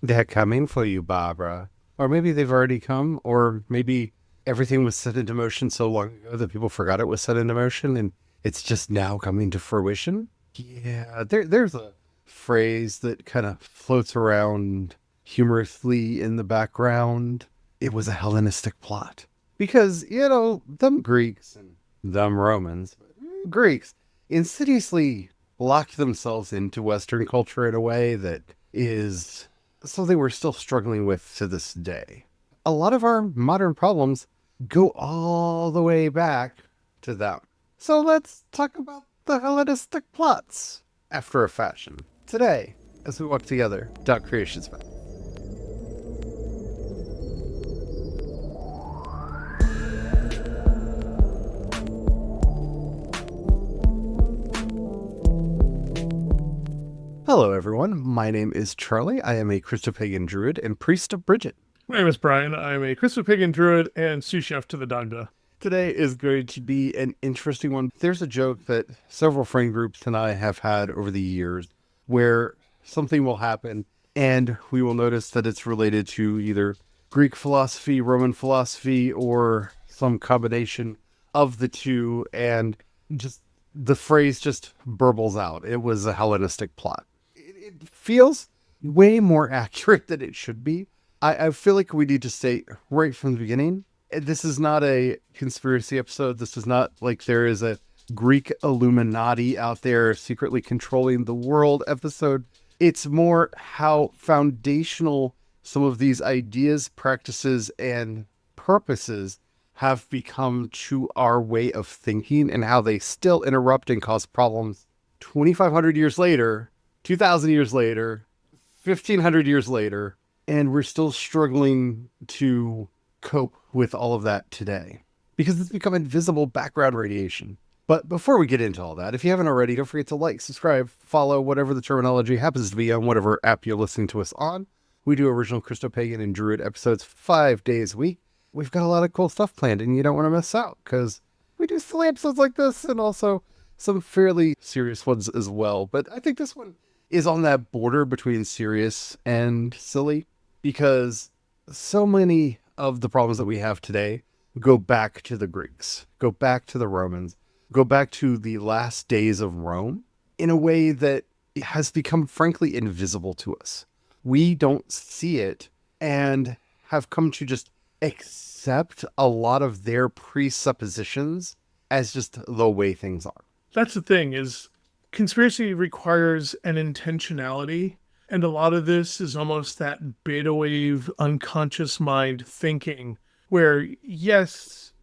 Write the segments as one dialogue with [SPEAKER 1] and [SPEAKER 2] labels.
[SPEAKER 1] They're coming for you, Barbara. Or maybe they've already come, or maybe everything was set into motion so long ago that people forgot it was set into motion and it's just now coming to fruition. Yeah, there's a phrase that kind of floats around humorously in the background. It was a Hellenistic plot. Because, them Greeks and them Romans, Greeks, insidiously locked themselves into Western culture in a way that is something we're still struggling with to this day. A lot of our modern problems go all the way back to them. So let's talk about the Hellenistic plots after a fashion today as we walk together down creation's path. Hello, everyone. My name is Charlie. I am a Christopagan druid and priest of Bridget.
[SPEAKER 2] My name is Brian. I'm a Christopagan druid and sous chef to the Dagda.
[SPEAKER 1] Today is going to be an interesting one. There's a joke that several friend groups and I have had over the years where something will happen and we will notice that it's related to either Greek philosophy, Roman philosophy, or some combination of the two, and just the phrase just burbles out. It was a Hellenistic plot. It feels way more accurate than it should be. I feel like we need to state right from the beginning, this is not a conspiracy episode. This is not like there is a Greek Illuminati out there secretly controlling the world episode. It's more how foundational some of these ideas, practices, and purposes have become to our way of thinking and how they still interrupt and cause problems 2,500 years later, 2,000 years later, 1,500 years later, and we're still struggling to cope with all of that today because it's become invisible background radiation. But before we get into all that, if you haven't already, don't forget to like, subscribe, follow, whatever the terminology happens to be on whatever app you're listening to us on. We do original Christopagan and Druid episodes 5 days a week. We've got a lot of cool stuff planned and you don't want to miss out because we do silly episodes like this and also some fairly serious ones as well. But I think this one is on that border between serious and silly because so many of the problems that we have today go back to the Greeks, go back to the Romans, go back to the last days of Rome in a way that has become frankly invisible to us. We don't see it and have come to just accept a lot of their presuppositions as just the way things are.
[SPEAKER 2] That's the thing, is conspiracy requires an intentionality, and a lot of this is almost that beta wave unconscious mind thinking where, yes,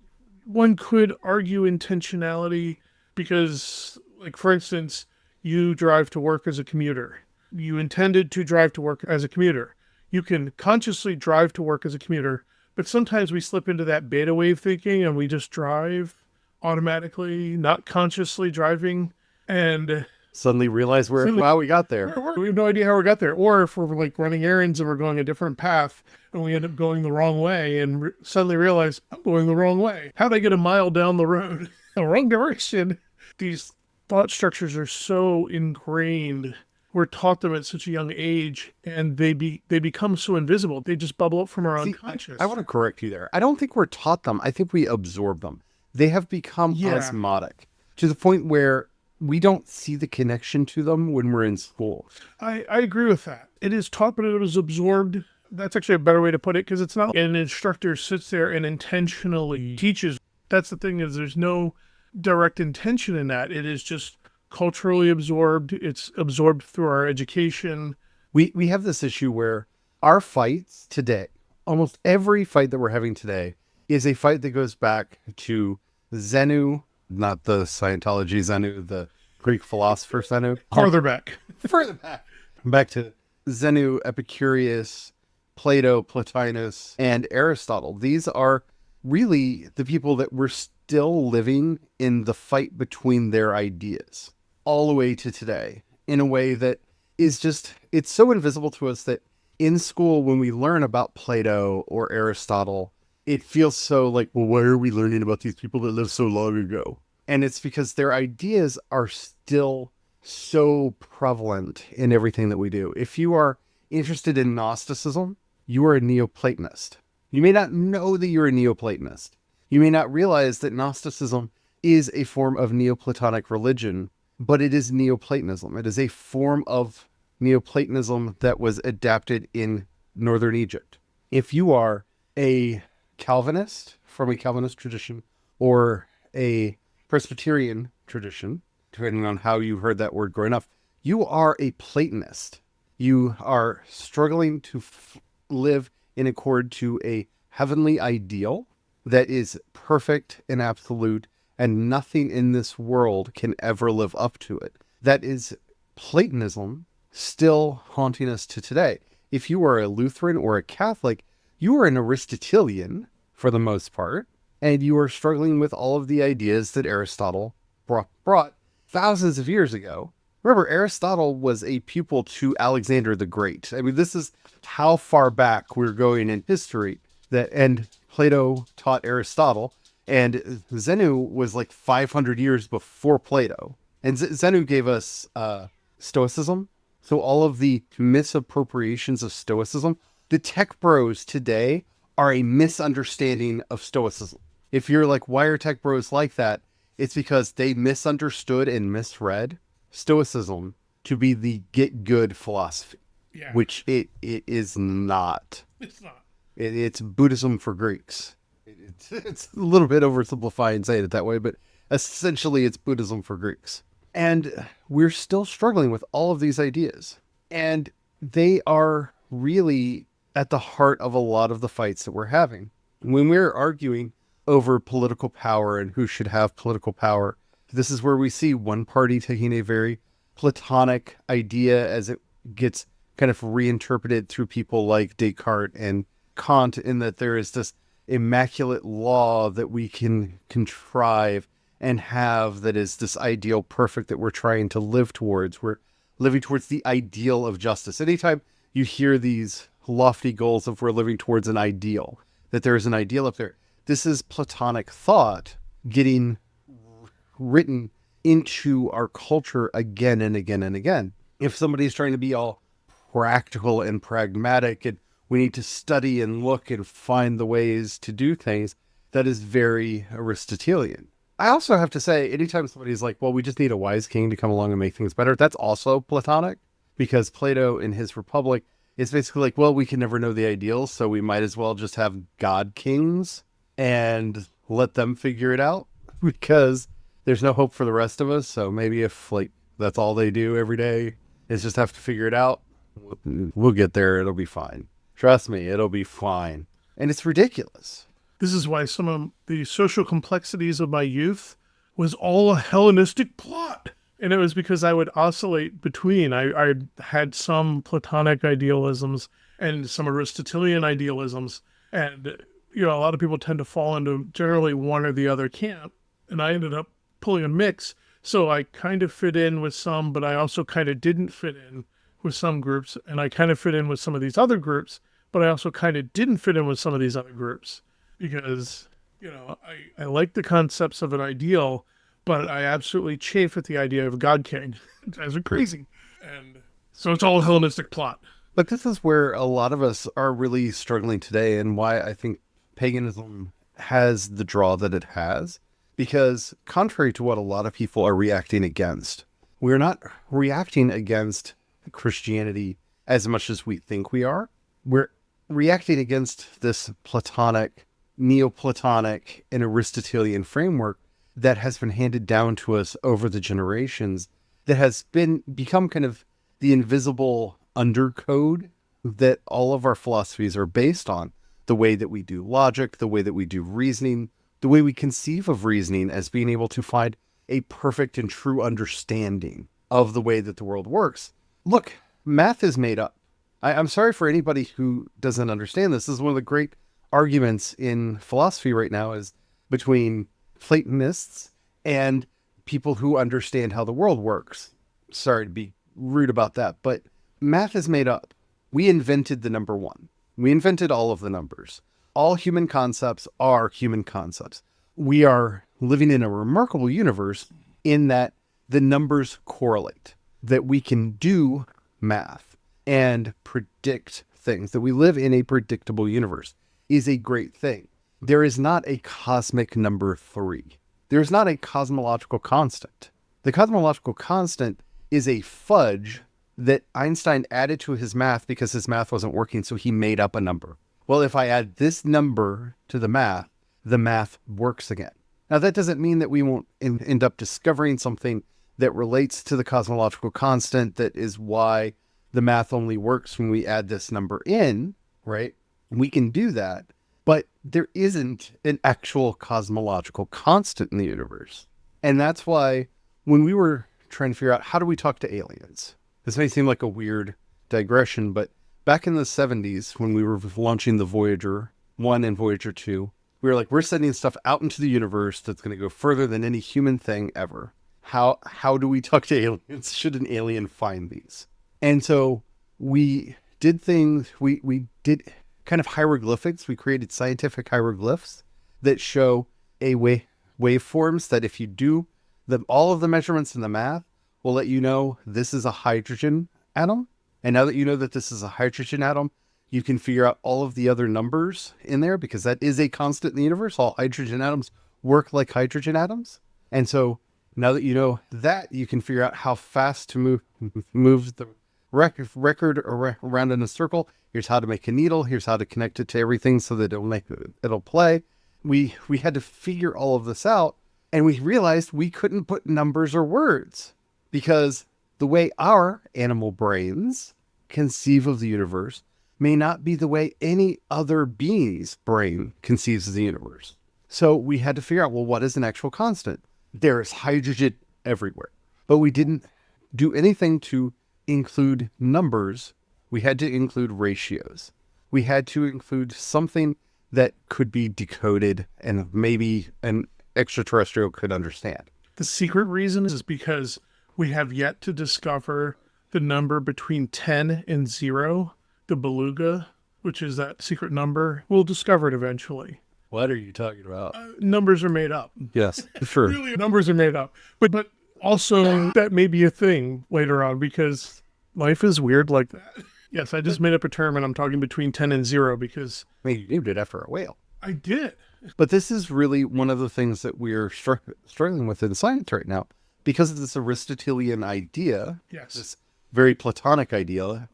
[SPEAKER 2] one could argue intentionality because, like, for instance, you drive to work as a commuter. You intended to drive to work as a commuter. You can consciously drive to work as a commuter, but sometimes we slip into that beta wave thinking and we just drive automatically, not consciously driving, and
[SPEAKER 1] suddenly realize wow, we got there.
[SPEAKER 2] We have no idea how we got there. Or if we're like running errands and we're going a different path and we end up going the wrong way and suddenly realize I'm going the wrong way. How'd I get a mile down the road? The wrong direction. These thought structures are so ingrained. We're taught them at such a young age and they become so invisible. They just bubble up from our unconscious.
[SPEAKER 1] I want to correct you there. I don't think we're taught them. I think we absorb them. They have become osmotic to the point where we don't see the connection to them when we're in school.
[SPEAKER 2] I agree with that. It is taught, but it is absorbed. That's actually a better way to put it, because it's not like an instructor sits there and intentionally teaches. That's the thing, is there's no direct intention in that. It is just culturally absorbed. It's absorbed through our education.
[SPEAKER 1] We have this issue where our fights today, almost every fight that we're having today, is a fight that goes back to Zeno, not the Scientology Zeno, the Greek philosopher Zeno.
[SPEAKER 2] Farther back.
[SPEAKER 1] Further back. Back to Zeno, Epicurus, Plato, Plotinus, and Aristotle. These are really the people that were still living in the fight between their ideas all the way to today in a way that is just, it's so invisible to us that in school, when we learn about Plato or Aristotle, it feels so like, well, why are we learning about these people that lived so long ago? And it's because their ideas are still so prevalent in everything that we do. If you are interested in Gnosticism, you are a Neoplatonist. You may not know that you're a Neoplatonist. You may not realize that Gnosticism is a form of Neoplatonic religion, but it is Neoplatonism. It is a form of Neoplatonism that was adapted in northern Egypt. If you are a Calvinist from a Calvinist tradition or a Presbyterian tradition, depending on how you heard that word growing up, you are a Platonist. You are struggling to live in accord to a heavenly ideal that is perfect and absolute, and nothing in this world can ever live up to it. That is Platonism still haunting us to today. If you are a Lutheran or a Catholic, you are an Aristotelian for the most part, and you are struggling with all of the ideas that Aristotle brought thousands of years ago. Remember, Aristotle was a pupil to Alexander the Great. I mean, this is how far back we're going in history. And Plato taught Aristotle, and Zeno was like 500 years before Plato. And Zeno gave us Stoicism. So all of the misappropriations of Stoicism, the tech bros today are a misunderstanding of Stoicism. If you're like, why are tech bros like that? It's because they misunderstood and misread Stoicism to be the get good philosophy, which it is not.
[SPEAKER 2] It's not.
[SPEAKER 1] It's Buddhism for Greeks. It's a little bit oversimplifying saying it that way, but essentially it's Buddhism for Greeks. And we're still struggling with all of these ideas. And they are really at the heart of a lot of the fights that we're having. When we're arguing over political power and who should have political power, this is where we see one party taking a very Platonic idea as it gets kind of reinterpreted through people like Descartes and Kant, in that there is this immaculate law that we can contrive and have that is this ideal perfect that we're trying to live towards. We're living towards the ideal of justice. Anytime you hear these lofty goals of we're living towards an ideal, that there is an ideal up there, this is Platonic thought getting written into our culture again and again and again. If somebody's trying to be all practical and pragmatic and we need to study and look and find the ways to do things, that is very Aristotelian. I also have to say, anytime somebody's like, well, we just need a wise king to come along and make things better, that's also Platonic, because Plato in his Republic is basically like, well, we can never know the ideals, so we might as well just have god kings and let them figure it out, because there's no hope for the rest of us. So maybe if like that's all they do every day is just have to figure it out, we'll get there. It'll be fine. Trust me, it'll be fine. And it's ridiculous.
[SPEAKER 2] This is why some of the social complexities of my youth was all a Hellenistic plot. And it was because I would oscillate between, I had some Platonic idealisms and some Aristotelian idealisms. And, you know, a lot of people tend to fall into generally one or the other camp. And I ended up pulling a mix. So I kind of fit in with some, but I also kind of didn't fit in with some groups. And I kind of fit in with some of these other groups, but I also kind of didn't fit in with some of these other groups. Because, you know, I like the concepts of an ideal, but I absolutely chafe at the idea of a God King. It drives me crazy. And so it's all a Hellenistic plot.
[SPEAKER 1] But this is where a lot of us are really struggling today, and why I think paganism has the draw that it has. Because contrary to what a lot of people are reacting against, we're not reacting against Christianity as much as we think we are. We're reacting against this Platonic, Neoplatonic, and Aristotelian framework that has been handed down to us over the generations, that has become kind of the invisible undercode that all of our philosophies are based on. The way that we do logic, the way that we do reasoning, the way we conceive of reasoning as being able to find a perfect and true understanding of the way that the world works. Look, math is made up. I'm sorry for anybody who doesn't understand this. This is one of the great arguments in philosophy right now, is between Platonists and people who understand how the world works. Sorry to be rude about that, but math is made up. We invented the number one. We invented all of the numbers. All human concepts are human concepts. We are living in a remarkable universe in that the numbers correlate, that we can do math. and predict things, that we live in a predictable universe, is a great thing. There is not a cosmic number 3. There is not a cosmological constant. The cosmological constant is a fudge that Einstein added to his math because his math wasn't working, so he made up a number. Well, if I add this number to the math works again. Now, that doesn't mean that we won't end up discovering something that relates to the cosmological constant that is why the math only works when we add this number in, right? We can do that, but there isn't an actual cosmological constant in the universe. And that's why when we were trying to figure out how do we talk to aliens, this may seem like a weird digression, but back in the 70s, when we were launching the Voyager 1 and Voyager 2, we were like, we're sending stuff out into the universe that's going to go further than any human thing ever. How do we talk to aliens? Should an alien find these? And so we did things, we did kind of hieroglyphics. We created scientific hieroglyphs that show waveforms that if you do all of the measurements in the math will let you know this is a hydrogen atom. And now that you know that this is a hydrogen atom, you can figure out all of the other numbers in there because that is a constant in the universe. All hydrogen atoms work like hydrogen atoms. And so now that you know that, you can figure out how fast to move the record around in a circle. Here's how to make a needle. Here's how to connect it to everything so that it'll play. We had to figure all of this out, and we realized we couldn't put numbers or words because the way our animal brains conceive of the universe may not be the way any other being's brain conceives of the universe. So we had to figure out, well, what is an actual constant? There is hydrogen everywhere, but we didn't do anything to include numbers. We had to include ratios. We had to include something that could be decoded and maybe an extraterrestrial could understand.
[SPEAKER 2] The secret reason is because we have yet to discover the number between 10 and 0, the beluga, which is that secret number. We'll discover it eventually.
[SPEAKER 1] What are you talking about?
[SPEAKER 2] Numbers are made up.
[SPEAKER 1] Yes, sure.
[SPEAKER 2] Really, numbers are made up. But also that may be a thing later on because life is weird like that. Yes, I just made up a term and I'm talking between 10 and 0 because...
[SPEAKER 1] I mean, you named it after a whale.
[SPEAKER 2] I did.
[SPEAKER 1] But this is really one of the things that we're struggling with in science right now because of this Aristotelian idea,
[SPEAKER 2] yes,
[SPEAKER 1] this very Platonic idea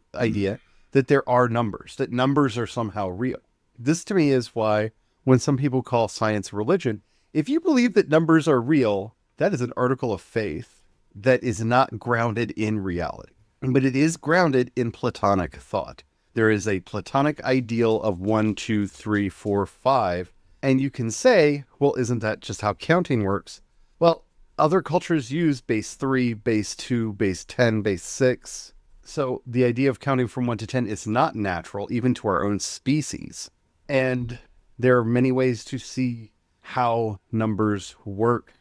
[SPEAKER 1] that there are numbers, that numbers are somehow real. This to me is why when some people call science religion, if you believe that numbers are real, that is an article of faith that is not grounded in reality. But it is grounded in Platonic thought. There is a Platonic ideal of 1, 2, 3, 4, 5. And you can say, well, isn't that just how counting works? Well, other cultures use base 3, base 2, base 10, base 6. So the idea of counting from 1 to 10 is not natural, even to our own species. And there are many ways to see how numbers work.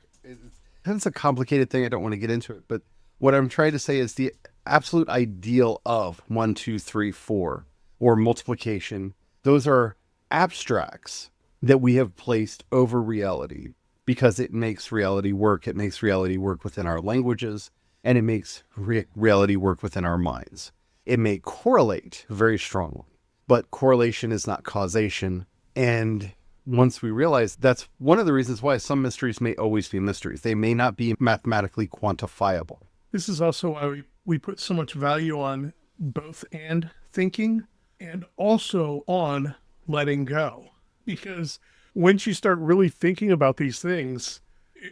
[SPEAKER 1] It's a complicated thing. I don't want to get into it. But what I'm trying to say is the absolute ideal of 1, 2, 3, 4, or multiplication, those are abstracts that we have placed over reality because it makes reality work. It makes reality work within our languages, and it makes reality work within our minds. It may correlate very strongly, but correlation is not causation. And once we realize that's one of the reasons why some mysteries may always be mysteries. They may not be mathematically quantifiable.
[SPEAKER 2] This is also why we put so much value on both and thinking and also on letting go. Because once you start really thinking about these things,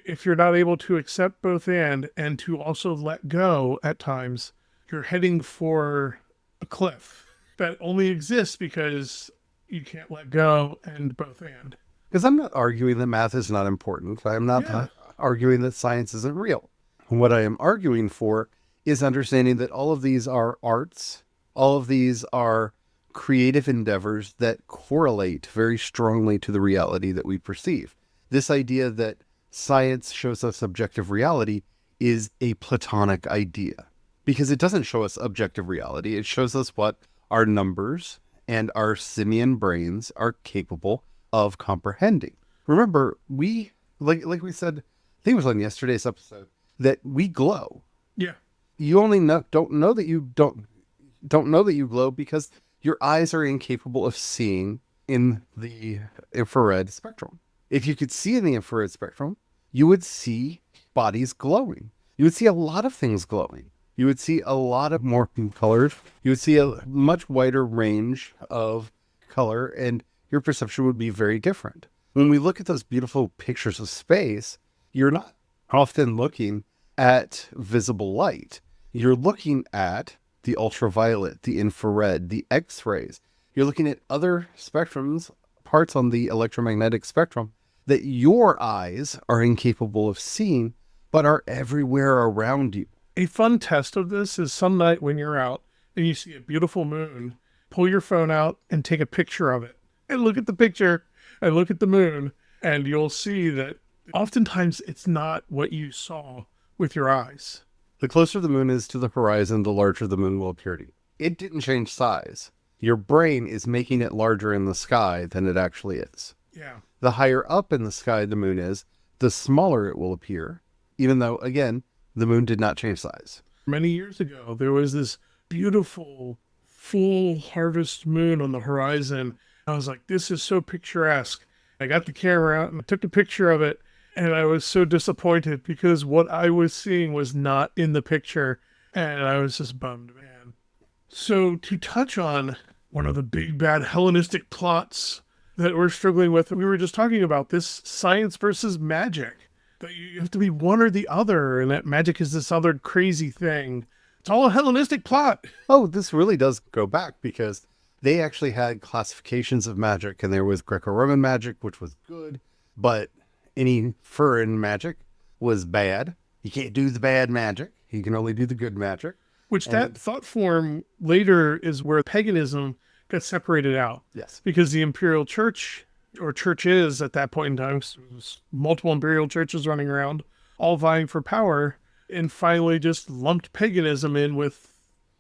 [SPEAKER 2] if you're not able to accept both and to also let go at times, you're heading for a cliff that only exists because you can't let go and both and.
[SPEAKER 1] Because I'm not arguing that math is not important. I'm not arguing that science isn't real. What I am arguing for is understanding that all of these are arts. All of these are creative endeavors that correlate very strongly to the reality that we perceive. This idea that science shows us objective reality is a Platonic idea because it doesn't show us objective reality. It shows us what our numbers and our simian brains are capable of comprehending. Remember, we, like we said, I think it was on yesterday's episode, that we glow.
[SPEAKER 2] Yeah.
[SPEAKER 1] You only don't know that you don't. don't know that you glow because your eyes are incapable of seeing in the infrared spectrum. If you could see in the infrared spectrum, you would see bodies glowing. You would see a lot of things glowing. You would see a lot of more colors. You would see a much wider range of color, and your perception would be very different. When we look at those beautiful pictures of space, you're not often looking at visible light. You're looking at the ultraviolet, the infrared, the X-rays. You're looking at other spectrums, parts on the electromagnetic spectrum that your eyes are incapable of seeing, but are everywhere around you.
[SPEAKER 2] A fun test of this is some night when you're out and you see a beautiful moon, pull your phone out and take a picture of it. And look at the picture and look at the moon, and you'll see that oftentimes it's not what you saw with your eyes.
[SPEAKER 1] The closer the moon is to the horizon, the larger the moon will appear to you. It didn't change size. Your brain is making it larger in the sky than it actually is.
[SPEAKER 2] Yeah.
[SPEAKER 1] The higher up in the sky the moon is, the smaller it will appear, even though, again, the moon did not change size.
[SPEAKER 2] Many years ago, there was this beautiful full harvest moon on the horizon. I was like, this is so picturesque. I got the camera out and I took a picture of it, and I was so disappointed because what I was seeing was not in the picture, and I was just bummed, man. So to touch on one of the big bad Hellenistic plots that we're struggling with, we were just talking about this science versus magic, that you have to be one or the other, and that magic is this other crazy thing. It's all a Hellenistic plot.
[SPEAKER 1] Oh, this really does go back because they actually had classifications of magic, and there was Greco-Roman magic, which was good, but any foreign magic was bad. You can't do the bad magic. You can only do the good magic.
[SPEAKER 2] Which that thought form later is where paganism got separated out.
[SPEAKER 1] Yes.
[SPEAKER 2] Because the imperial church, or churches at that point in time, so there was multiple imperial churches running around, all vying for power, and finally just lumped paganism in with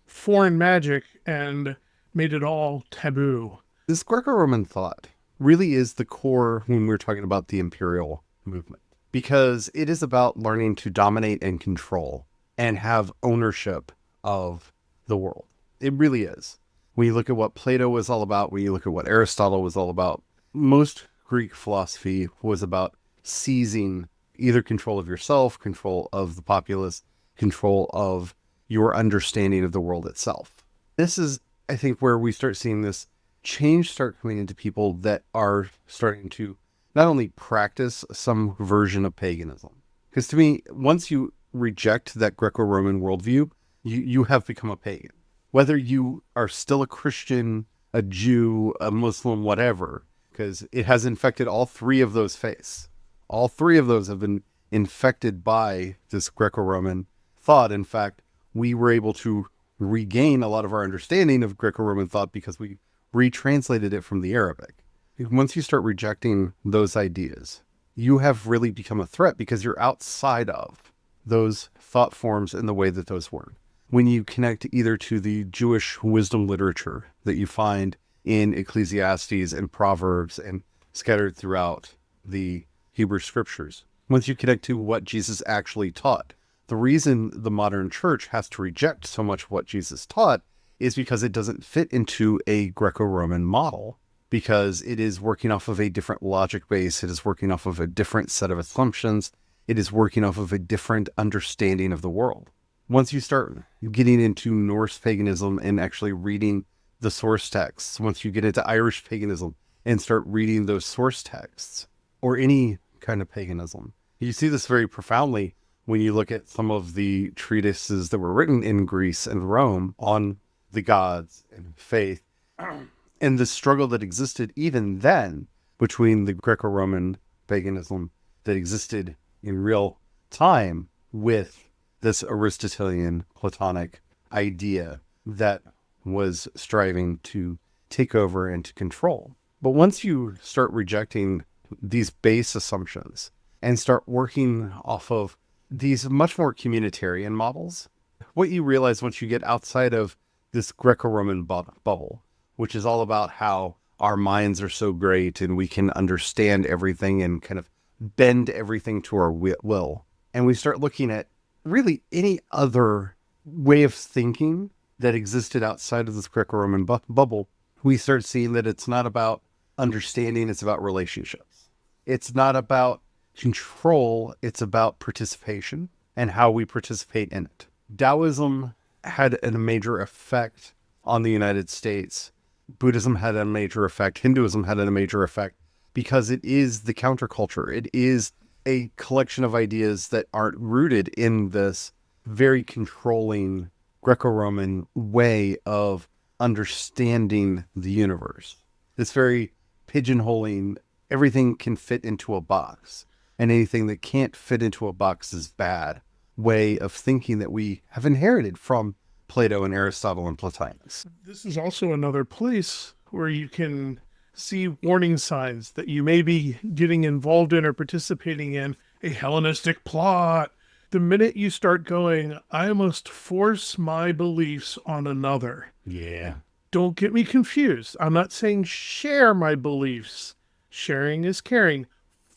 [SPEAKER 2] foreign magic and made it all taboo.
[SPEAKER 1] This Greco-Roman thought really is the core when we're talking about the imperial movement, because it is about learning to dominate and control and have ownership of the world. It really is. When you look at what Plato was all about, when you look at what Aristotle was all about, most Greek philosophy was about seizing either control of yourself, control of the populace, control of your understanding of the world itself. This is, I think, where we start seeing this change start coming into people that are starting to not only practice some version of paganism. Because to me, once you reject that Greco-Roman worldview, you have become a pagan. Whether you are still a Christian, a Jew, a Muslim, whatever, because it has infected all three of those faiths. All three of those have been infected by this Greco-Roman thought. In fact, we were able to regain a lot of our understanding of Greco-Roman thought because we retranslated it from the Arabic. Once you start rejecting those ideas, you have really become a threat because you're outside of those thought forms in the way that those work. When you connect either to the Jewish wisdom literature that you find in Ecclesiastes and Proverbs and scattered throughout the Hebrew scriptures, once you connect to what Jesus actually taught, the reason the modern church has to reject so much what Jesus taught is because it doesn't fit into a Greco-Roman model, because it is working off of a different logic base. It is working off of a different set of assumptions. It is working off of a different understanding of the world. Once you start getting into Norse paganism and actually reading the source texts, once you get into Irish paganism and start reading those source texts, or any kind of paganism, you see this very profoundly when you look at some of the treatises that were written in Greece and Rome on the gods and faith, and the struggle that existed even then between the Greco-Roman paganism that existed in real time with this Aristotelian Platonic idea that was striving to take over and to control. But once you start rejecting these base assumptions and start working off of these much more communitarian models, what you realize once you get outside of this Greco-Roman bubble, which is all about how our minds are so great and we can understand everything and kind of bend everything to our will. And we start looking at really any other way of thinking that existed outside of this Greco-Roman bubble, we start seeing that it's not about understanding, it's about relationships. It's not about control, it's about participation and how we participate in it. Taoism had a major effect on the United States. Buddhism had a major effect. Hinduism had a major effect because it is the counterculture. It is a collection of ideas that aren't rooted in this very controlling Greco-Roman way of understanding the universe. This very pigeonholing, everything can fit into a box, and anything that can't fit into a box is bad way of thinking that we have inherited from Plato and Aristotle and Plotinus.
[SPEAKER 2] This is also another place where you can see warning signs that you may be getting involved in or participating in a Hellenistic plot. The minute you start going, I must force my beliefs on another.
[SPEAKER 1] Yeah.
[SPEAKER 2] Don't get me confused. I'm not saying share my beliefs. Sharing is caring.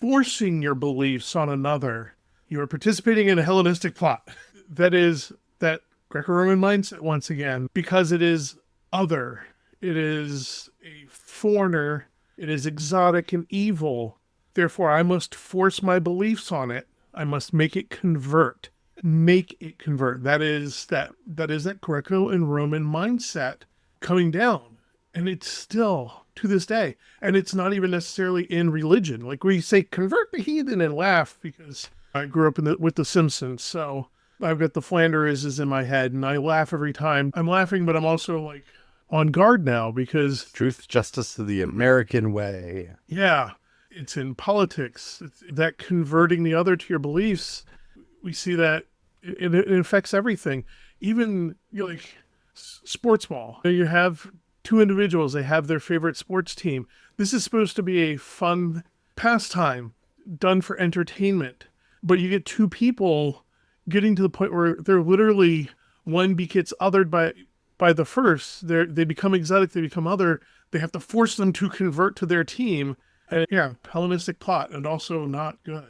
[SPEAKER 2] Forcing your beliefs on another. You are participating in a Hellenistic plot. That is that Greco-Roman mindset once again, because it is other. It is a foreigner. It is exotic and evil. Therefore, I must force my beliefs on it. I must make it convert. Make it convert. That is that Greco and Roman mindset coming down. And it's still to this day. And it's not even necessarily in religion. Like we say, convert the heathen and laugh, because I grew up with the Simpsons. So I've got the Flanders is in my head and I laugh every time. I'm laughing, but I'm also like on guard now because
[SPEAKER 1] Truth, justice, to the American way.
[SPEAKER 2] yeah, it's in politics. It's that converting the other to your beliefs. We see that it affects everything. Even like sports ball. You have two individuals, they have their favorite sports team. This is supposed to be a fun pastime done for entertainment. But you get two people getting to the point where they're literally, one gets othered by the first. They become exotic, they become other. They have to force them to convert to their team. And yeah, Hellenistic plot, and also not good.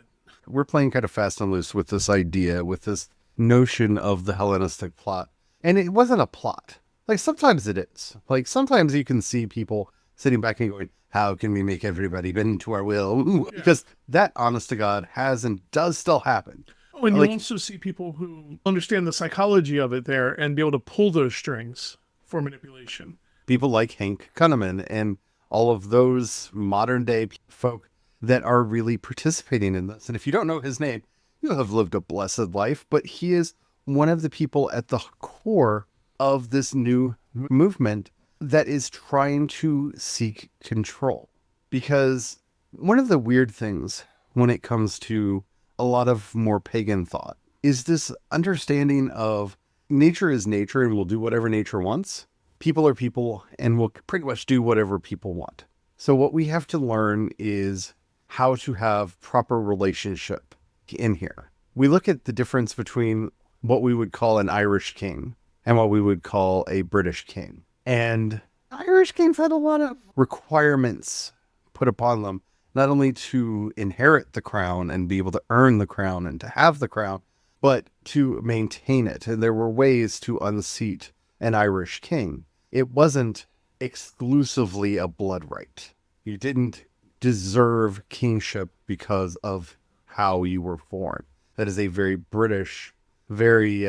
[SPEAKER 1] We're playing kind of fast and loose with this idea, with this notion of the Hellenistic plot. And it wasn't a plot. Like sometimes it is. Like sometimes you can see people sitting back and going, how can we make everybody bend to our will? Ooh, yeah. Because that, honest to God, has and does still happen.
[SPEAKER 2] Oh, and you also see people who understand the psychology of it there and be able to pull those strings for manipulation.
[SPEAKER 1] People like Hank Kunneman and all of those modern day folk that are really participating in this. And if you don't know his name, you have lived a blessed life, but he is one of the people at the core of this new movement that is trying to seek control. Because one of the weird things when it comes to a lot of more pagan thought is this understanding of nature is nature and will do whatever nature wants. People are people and will pretty much do whatever people want. So what we have to learn is how to have proper relationship in here. We look at the difference between what we would call an Irish king and what we would call a British king. And Irish kings had a lot of requirements put upon them, not only to inherit the crown and be able to earn the crown and to have the crown, but to maintain it. And there were ways to unseat an Irish king. It wasn't exclusively a blood right. You didn't deserve kingship because of how you were born. That is a very British, very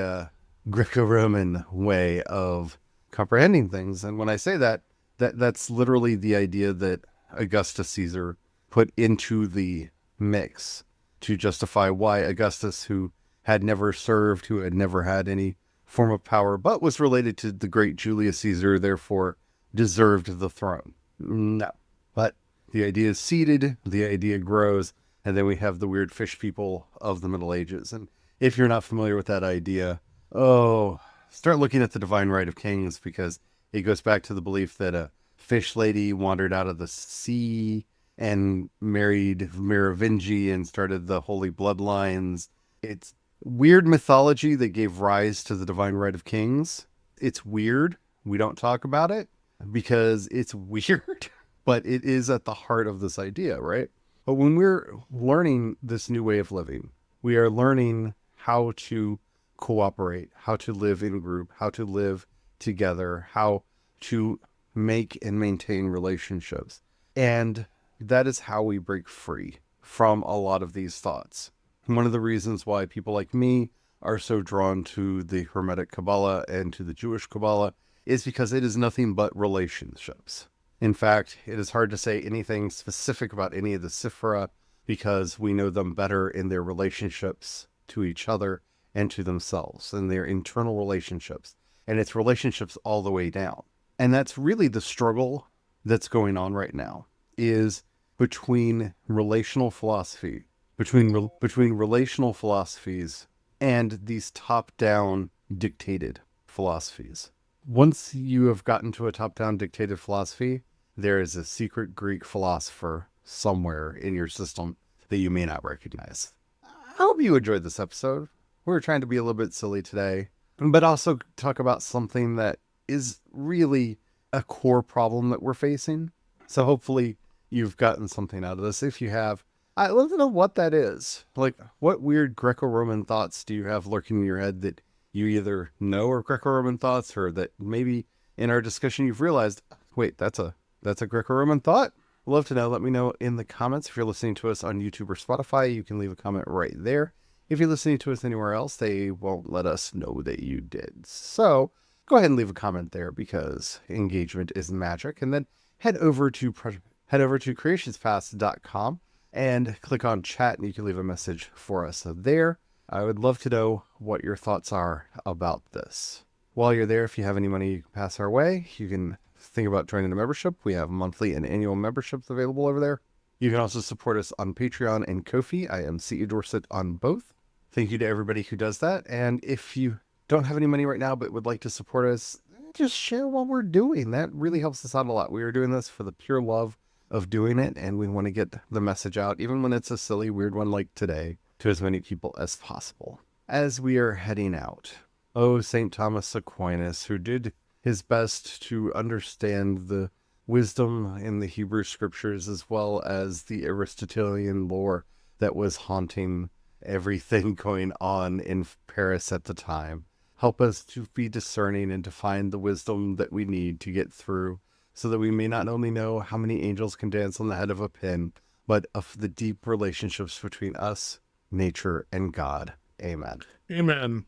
[SPEAKER 1] Greco-Roman way of comprehending things. And when I say that, that's literally the idea that Augustus Caesar put into the mix to justify why Augustus, who had never served, who had never had any form of power, but was related to the great Julius Caesar, therefore deserved the throne. No. But the idea is seeded, the idea grows, and then we have the weird fish people of the Middle Ages. And if you're not familiar with that idea, start looking at the divine right of kings, because it goes back to the belief that a fish lady wandered out of the sea and married Merovingi and started the holy bloodlines. It's weird mythology that gave rise to the divine right of kings. It's weird. We don't talk about it because it's weird, but it is at the heart of this idea, right? But when we're learning this new way of living, we are learning how to cooperate, how to live in group, how to live together, how to make and maintain relationships. And that is how we break free from a lot of these thoughts. One of the reasons why people like me are so drawn to the Hermetic Kabbalah and to the Jewish Kabbalah is because it is nothing but relationships. In fact, it is hard to say anything specific about any of the Sephira because we know them better in their relationships to each other and to themselves, and their internal relationships. And it's relationships all the way down. And that's really the struggle that's going on right now, is between relational philosophy, between relational philosophies and these top-down dictated philosophies. Once you have gotten to a top-down dictated philosophy, there is a secret Greek philosopher somewhere in your system that you may not recognize. I hope you enjoyed this episode. We're trying to be a little bit silly today, but also talk about something that is really a core problem that we're facing. So hopefully you've gotten something out of this. If you have, I'd love to know what that is. Like, what weird Greco-Roman thoughts do you have lurking in your head that you either know are Greco-Roman thoughts, or that maybe in our discussion you've realized, wait, that's a Greco-Roman thought? Love to know. Let me know in the comments. If you're listening to us on YouTube or Spotify, you can leave a comment right there. If you're listening to us anywhere else, they won't let us know that you did. So go ahead and leave a comment there, because engagement is magic. And then head over to creationspath.com and click on chat, and you can leave a message for us there. I would love to know what your thoughts are about this. While you're there, if you have any money you can pass our way, you can think about joining a membership. We have monthly and annual memberships available over there. You can also support us on Patreon and Ko-fi. I am C.E. Dorset on both. Thank you to everybody who does that. And if you don't have any money right now but would like to support us, just share what we're doing. That really helps us out a lot. We are doing this for the pure love of doing it, and we want to get the message out, even when it's a silly, weird one like today, to as many people as possible. As we are heading out, St. Thomas Aquinas, who did his best to understand the wisdom in the Hebrew scriptures as well as the Aristotelian lore that was haunting everything going on in Paris at the time. Help us to be discerning and to find the wisdom that we need to get through, so that we may not only know how many angels can dance on the head of a pin, but of the deep relationships between us, nature, and God. Amen.
[SPEAKER 2] Amen.